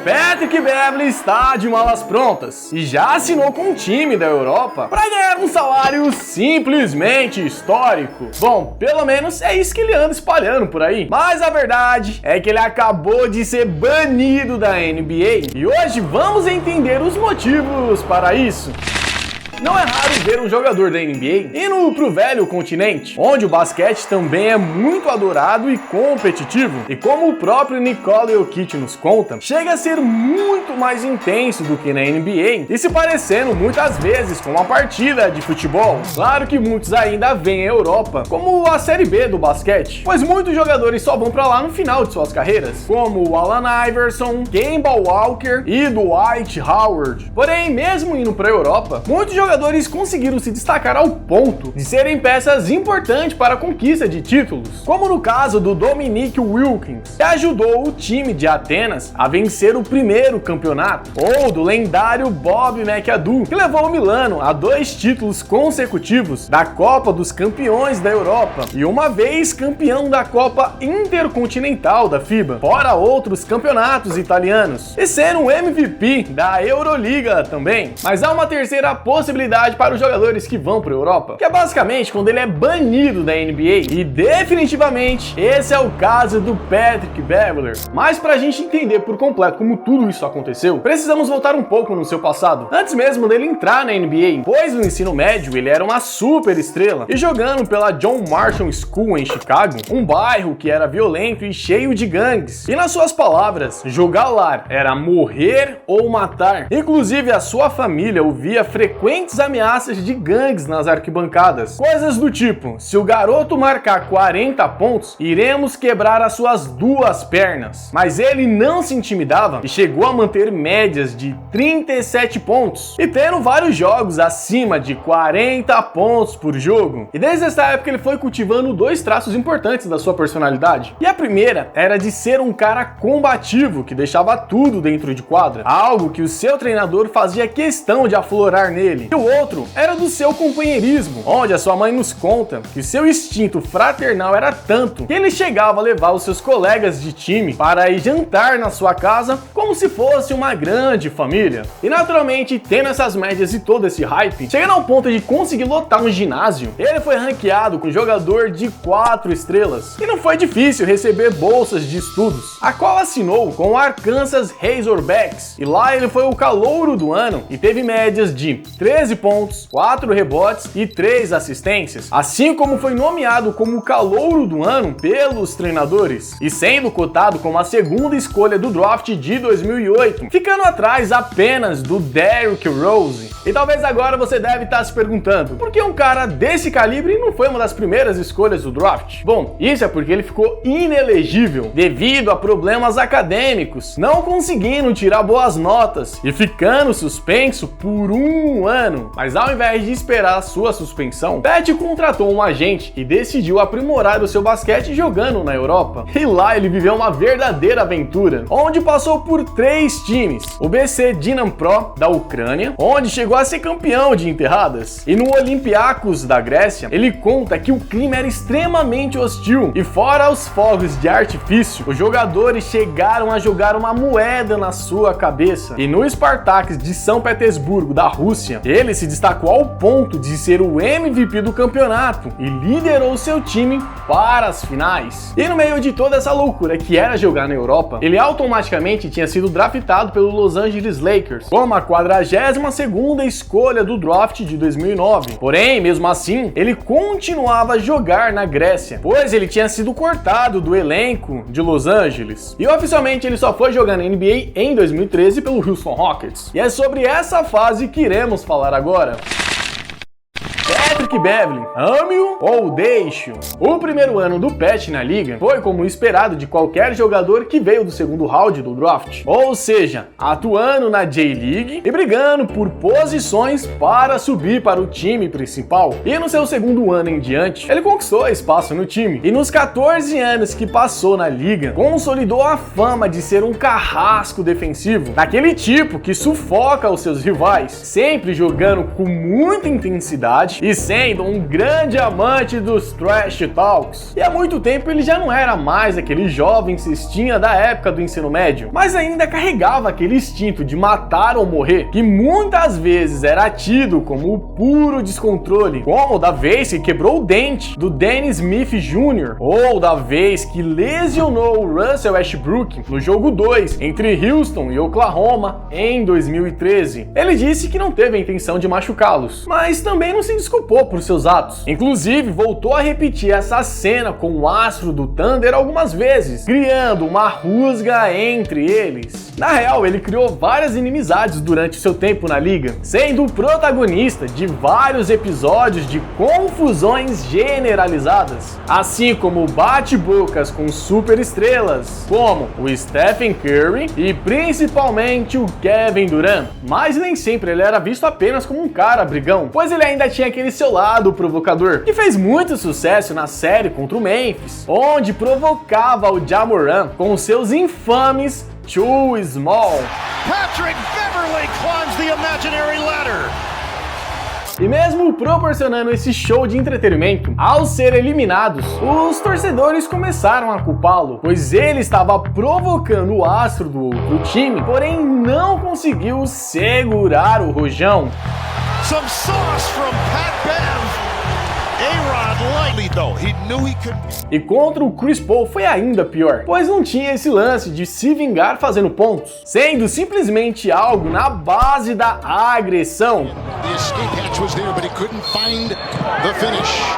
Patrick Beverley está de malas prontas e já assinou com um time da Europa para ganhar um salário simplesmente histórico. Bom, pelo menos é isso que ele anda espalhando por aí. Mas a verdade é que ele acabou de ser banido da NBA e hoje vamos entender os motivos para isso. Não é raro ver um jogador da NBA indo pro velho continente, onde o basquete também é muito adorado e competitivo. E como o próprio Nikola Jokic nos conta, chega a ser muito mais intenso do que na NBA e se parecendo muitas vezes com uma partida de futebol. Claro que muitos ainda veem a Europa como a Série B do basquete, pois muitos jogadores só vão pra lá no final de suas carreiras, como o Allen Iverson, Kemba Walker e Dwight Howard. Porém, mesmo indo pra Europa, muitos jogadores conseguiram se destacar ao ponto de serem peças importantes para a conquista de títulos, como no caso do Dominique Wilkins, que ajudou o time de Atenas a vencer o primeiro campeonato, ou do lendário Bob McAdoo, que levou o Milano a 2 títulos consecutivos da Copa dos Campeões da Europa e uma vez campeão da Copa Intercontinental da FIBA, fora outros campeonatos italianos, e ser um MVP da Euroliga também. Mas há uma terceira possibilidade para os jogadores que vão para a Europa, que é basicamente quando ele é banido da NBA, e definitivamente esse é o caso do Patrick Beverley. Mas para a gente entender por completo como tudo isso aconteceu, precisamos voltar um pouco no seu passado, antes mesmo dele entrar na NBA, pois no ensino médio ele era uma super estrela, e jogando pela John Marshall School em Chicago, um bairro que era violento e cheio de gangues, e nas suas palavras, jogar lá era morrer ou matar. Inclusive a sua família ouvia frequentes ameaças de gangues nas arquibancadas. Coisas do tipo, se o garoto marcar 40 pontos, iremos quebrar as suas 2 pernas. Mas ele não se intimidava e chegou a manter médias de 37 pontos e tendo vários jogos acima de 40 pontos por jogo. E desde essa época ele foi cultivando 2 traços importantes da sua personalidade. E a primeira era de ser um cara combativo que deixava tudo dentro de quadra, algo que o seu treinador fazia questão de aflorar nele. E o outro era do seu companheirismo, onde a sua mãe nos conta que seu instinto fraternal era tanto que ele chegava a levar os seus colegas de time para ir jantar na sua casa como se fosse uma grande família. E naturalmente, tendo essas médias e todo esse hype, chegando ao ponto de conseguir lotar um ginásio, ele foi ranqueado com jogador de 4 estrelas. E não foi difícil receber bolsas de estudos, a qual assinou com o Arkansas Razorbacks. E lá ele foi o calouro do ano e teve médias de 13 pontos, 4 rebotes e 3 assistências, assim como foi nomeado como o calouro do ano pelos treinadores, e sendo cotado como a segunda escolha do draft de 2008, ficando atrás apenas do Derrick Rose. E talvez agora você deve estar se perguntando, por que um cara desse calibre não foi uma das primeiras escolhas do draft? Bom, isso é porque ele ficou inelegível devido a problemas acadêmicos, não conseguindo tirar boas notas e ficando suspenso por 1 ano. Mas ao invés de esperar a sua suspensão, Pat contratou um agente e decidiu aprimorar o seu basquete jogando na Europa. E lá ele viveu uma verdadeira aventura, onde passou por 3 times: o BC Dnipro da Ucrânia, onde chegou a ser campeão de enterradas, e no Olympiacos da Grécia. Ele conta que o clima era extremamente hostil e fora os fogos de artifício, os jogadores chegaram a jogar uma moeda na sua cabeça. E no Spartak de São Petersburgo da Rússia, ele se destacou ao ponto de ser o MVP do campeonato e liderou seu time para as finais. E no meio de toda essa loucura que era jogar na Europa, ele automaticamente tinha sido draftado pelo Los Angeles Lakers como a 42ª escolha do draft de 2009. Porém, mesmo assim, ele continuava a jogar na Grécia, pois ele tinha sido cortado do elenco de Los Angeles. E oficialmente ele só foi jogar na NBA em 2013 pelo Houston Rockets. E é sobre essa fase que iremos falar agora. Patrick Beverley, ame-o ou deixe-o. O primeiro ano do Pat na liga foi como esperado de qualquer jogador que veio do segundo round do draft, ou seja, atuando na J-League e brigando por posições para subir para o time principal. E no seu segundo ano em diante, ele conquistou espaço no time, e nos 14 anos que passou na liga, consolidou a fama de ser um carrasco defensivo, daquele tipo que sufoca os seus rivais, sempre jogando com muita intensidade e sempre sendo um grande amante dos trash talks. E há muito tempo ele já não era mais aquele jovem cestinha da época do ensino médio, mas ainda carregava aquele instinto de matar ou morrer, que muitas vezes era tido como o puro descontrole, como da vez que quebrou o dente do Dennis Smith Jr., ou da vez que lesionou o Russell Westbrook no jogo 2 entre Houston e Oklahoma em 2013. Ele disse que não teve a intenção de machucá-los, mas também não se desculpou por seus atos. Inclusive, voltou a repetir essa cena com o astro do Thunder algumas vezes, criando uma rusga entre eles. Na real, ele criou várias inimizades durante seu tempo na liga, sendo o protagonista de vários episódios de confusões generalizadas, assim como bate-bocas com superestrelas, como o Stephen Curry e principalmente o Kevin Durant. Mas nem sempre ele era visto apenas como um cara brigão, pois ele ainda tinha aquele seu lado provocador, que fez muito sucesso na série contra o Memphis, onde provocava o Ja Morant com seus infames Too Small. Patrick Beverley climbs the imaginary ladder. E mesmo proporcionando esse show de entretenimento, ao ser eliminados, os torcedores começaram a culpá-lo, pois ele estava provocando o astro do outro time, porém não conseguiu segurar o rojão. Some sauce from Pat Bev. A-Rod lightly though, he knew he could. E contra o Chris Paul foi ainda pior, pois não tinha esse lance de se vingar fazendo pontos, sendo simplesmente algo na base da agressão. The escape hatch was there, but he couldn't find the finish.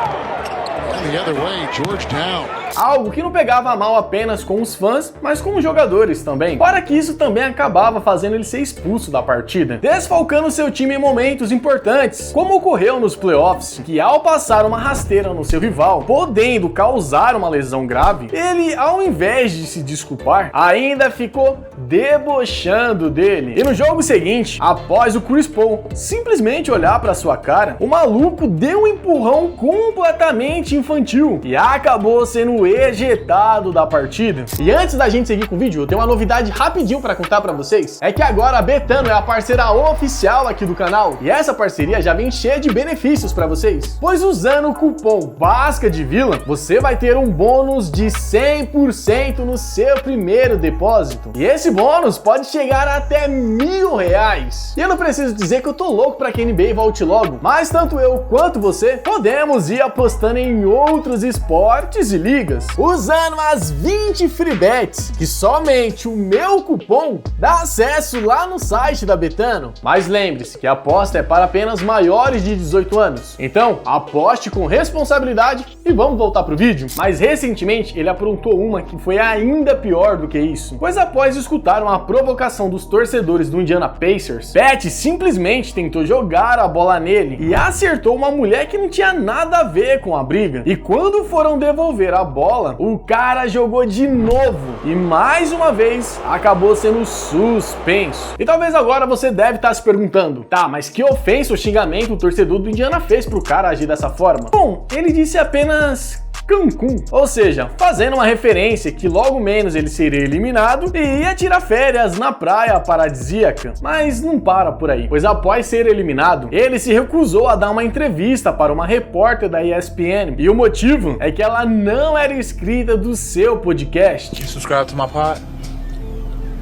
And the other way, Georgetown. Algo que não pegava mal apenas com os fãs, mas com os jogadores também. Fora que isso também acabava fazendo ele ser expulso da partida, desfalcando seu time em momentos importantes, como ocorreu nos playoffs, que ao passar uma rasteira no seu rival, podendo causar uma lesão grave, ele, ao invés de se desculpar, ainda ficou debochando dele. E no jogo seguinte, após o Chris Paul simplesmente olhar para sua cara, o maluco deu um empurrão completamente infantil e acabou sendo ejetado da partida. E antes da gente seguir com o vídeo, eu tenho uma novidade rapidinho para contar para vocês. É que agora a Betano é a parceira oficial aqui do canal, e essa parceria já vem cheia de benefícios para vocês, pois usando o cupom BASCADEVILA, você vai ter um bônus de 100% no seu primeiro depósito. E esse bônus pode chegar até R$1.000. E eu não preciso dizer que eu tô louco para que a NBA volte logo, mas tanto eu quanto você podemos ir apostando em outros esportes e ligas, usando as 20 free bets que somente o meu cupom dá acesso lá no site da Betano. Mas lembre-se que a aposta é para apenas maiores de 18 anos. Então, aposte com responsabilidade e vamos voltar pro vídeo. Mas recentemente ele aprontou uma que foi ainda pior do que isso, pois após escutar uma provocação dos torcedores do Indiana Pacers, Pat simplesmente tentou jogar a bola nele e acertou uma mulher que não tinha nada a ver com a briga. E quando foram devolver a bola, o cara jogou de novo e mais uma vez acabou sendo suspenso. E talvez agora você deve estar se perguntando, tá, mas que ofensa ou xingamento o torcedor do Indiana fez pro cara agir dessa forma? Bom, ele disse apenas Cancún, ou seja, fazendo uma referência que logo menos ele seria eliminado e ia tirar férias na praia paradisíaca. Mas não para por aí, pois após ser eliminado, ele se recusou a dar uma entrevista para uma repórter da ESPN, e o motivo é que ela não era inscrita do seu podcast. You subscribe to my pod?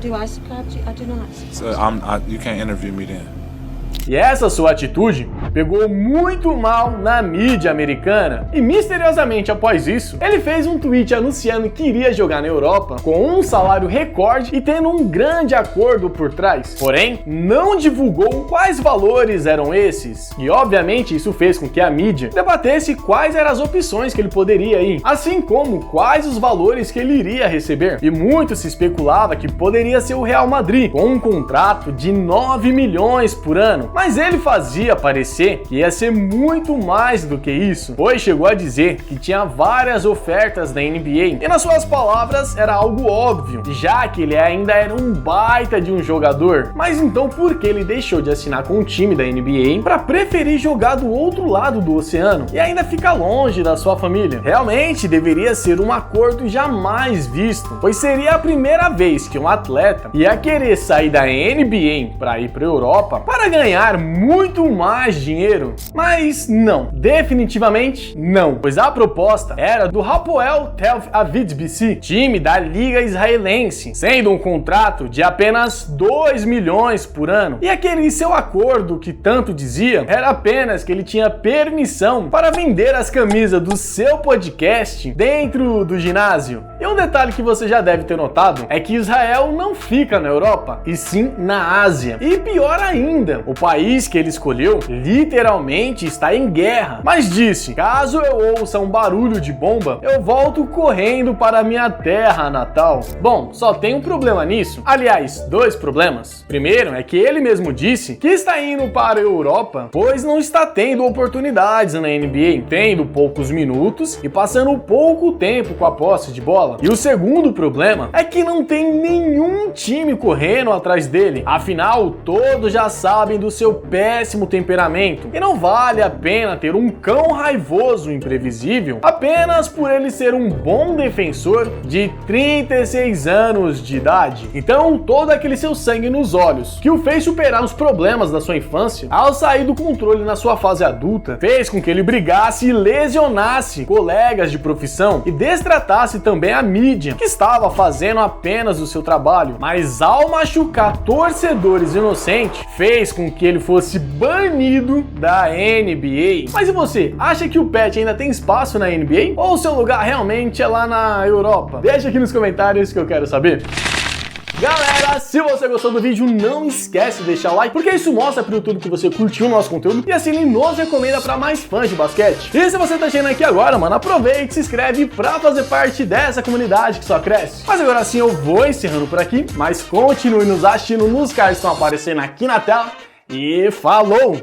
Do I subscribe to you? I do not. So, you can't interview me then. E essa sua atitude pegou muito mal na mídia americana. E misteriosamente após isso, ele fez um tweet anunciando que iria jogar na Europa com um salário recorde e tendo um grande acordo por trás. Porém, não divulgou quais valores eram esses. E obviamente isso fez com que a mídia debatesse quais eram as opções que ele poderia ir, assim como quais os valores que ele iria receber. E muito se especulava que poderia ser o Real Madrid, com um contrato de 9 milhões por ano. Mas ele fazia parecer que ia ser muito mais do que isso, pois chegou a dizer que tinha várias ofertas da NBA. E nas suas palavras era algo óbvio, já que ele ainda era um baita de um jogador. Mas então por que ele deixou de assinar com um time da NBA para preferir jogar do outro lado do oceano e ainda ficar longe da sua família? Realmente deveria ser um acordo jamais visto, pois seria a primeira vez que um atleta ia querer sair da NBA para ir para a Europa para ganhar ganhar muito mais dinheiro? Mas não, definitivamente não, pois a proposta era do Hapoel Tel Aviv BC, time da Liga Israelense, sendo um contrato de apenas 2 milhões por ano. E aquele seu acordo que tanto dizia era apenas que ele tinha permissão para vender as camisas do seu podcast dentro do ginásio. E um detalhe que você já deve ter notado é que Israel não fica na Europa, e sim na Ásia. E pior ainda, o país que ele escolheu literalmente está em guerra, mas disse: caso eu ouça um barulho de bomba, eu volto correndo para minha terra natal. Bom, só tem um problema nisso. Aliás, 2 problemas. Primeiro é que ele mesmo disse que está indo para a Europa, pois não está tendo oportunidades na NBA, tendo poucos minutos e passando pouco tempo com a posse de bola. E o segundo problema é que não tem nenhum time correndo atrás dele. Afinal, todos já sabem do seu péssimo temperamento e não vale a pena ter um cão raivoso e imprevisível apenas por ele ser um bom defensor de 36 anos de idade. Então, todo aquele seu sangue nos olhos que o fez superar os problemas da sua infância, ao sair do controle na sua fase adulta, fez com que ele brigasse e lesionasse colegas de profissão e destratasse também a mídia, que estava fazendo apenas o seu trabalho. Mas ao machucar torcedores inocentes, fez com que ele fosse banido da NBA. Mas e você? Acha que o Pat ainda tem espaço na NBA? Ou o seu lugar realmente é lá na Europa? Deixa aqui nos comentários que eu quero saber. Galera, se você gostou do vídeo, não esquece de deixar o like, porque isso mostra pro YouTube que você curtiu o nosso conteúdo e assim ele nos recomenda para mais fãs de basquete. E se você tá chegando aqui agora, mano, aproveite, se inscreve pra fazer parte dessa comunidade que só cresce. Mas agora sim eu vou encerrando por aqui, mas continue nos assistindo nos cards que estão aparecendo aqui na tela e falou!